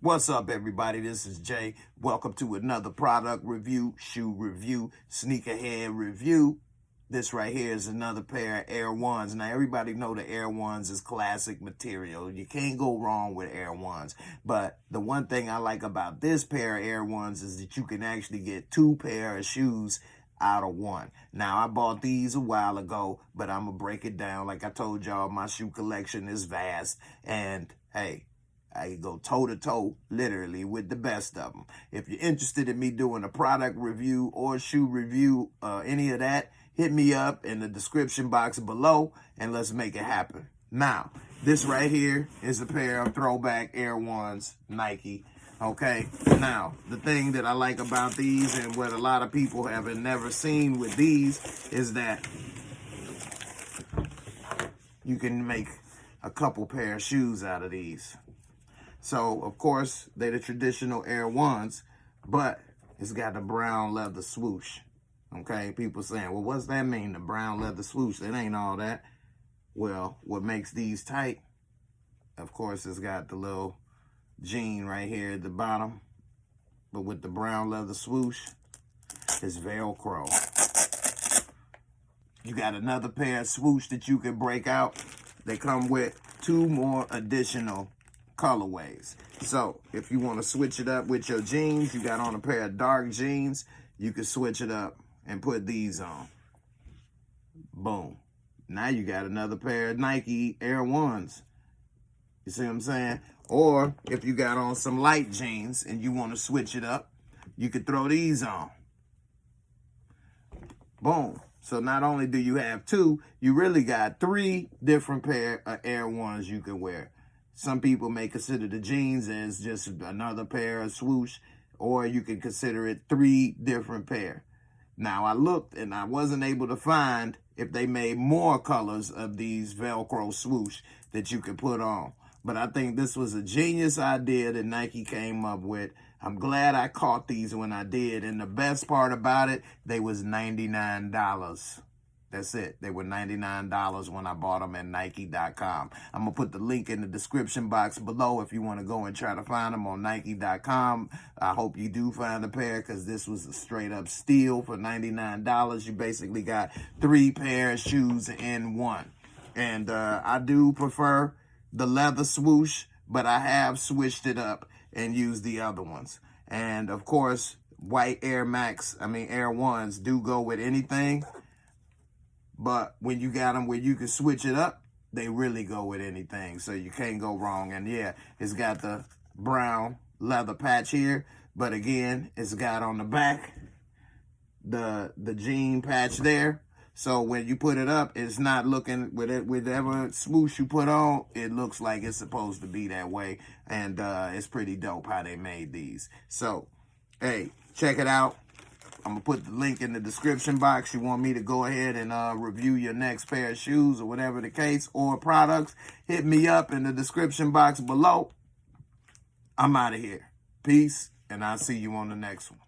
What's up, everybody? This is Jay. Welcome to another product review, shoe review, sneakerhead review. This right here is another pair of Air Ones. Now, everybody know the Air Ones is classic material. You can't go wrong with Air Ones. But the one thing I like about this pair of Air Ones is that you can actually get two pair of shoes out of one. Now, I bought these a while ago, but I'm going to break it down. Like I told y'all, my shoe collection is vast. And, hey, I go toe-to-toe, literally, with the best of them. If you're interested in me doing a product review or shoe review, any of that, hit me up in the description box below, and let's make it happen. Now, this right here is a pair of throwback Air Ones, Nike. Okay, now, the thing that I like about these and what a lot of people have never seen with these is that you can make a couple pair of shoes out of these. So, of course, they're the traditional Air Ones, but it's got the brown leather swoosh. Okay, people saying, well, what's that mean, the brown leather swoosh? It ain't all that. Well, what makes these tight, of course, it's got the little jean right here at the bottom. But with the brown leather swoosh, it's Velcro. You got another pair of swoosh that you can break out. They come with two more additional colorways. So if you want to switch it up with your jeans, you got on a pair of dark jeans, you can switch it up and put these on. Boom. Now you got another pair of Nike Air Ones. You see what I'm saying? Or if you got on some light jeans and you want to switch it up, you could throw these on. Boom. So not only do you have two, you really got three different pair of Air Ones you can wear. Some people may consider the jeans as just another pair of swoosh, or you can consider it three different pair. Now, I looked and I wasn't able to find if they made more colors of these Velcro swoosh that you could put on. But I think this was a genius idea that Nike came up with. I'm glad I caught these when I did. And the best part about it, they was $99. That's it. They were $99 when I bought them at Nike.com. I'm going to put the link in the description box below if you want to go and try to find them on Nike.com. I hope you do find a pair because this was a straight up steal for $99. You basically got three pair of shoes in one. And I do prefer the leather swoosh, but I have switched it up and used the other ones. And of course, white Air Ones do go with anything. But when you got them where you can switch it up, they really go with anything. So you can't go wrong. And yeah, it's got the brown leather patch here. But again, it's got on the back the jean patch there. So when you put it up, it's not looking, with whatever swoosh you put on, it looks like it's supposed to be that way. And it's pretty dope how they made these. So, hey, check it out. I'm going to put the link in the description box. You want me to go ahead and review your next pair of shoes or whatever the case, or products, hit me up in the description box below. I'm out of here. Peace, and I'll see you on the next one.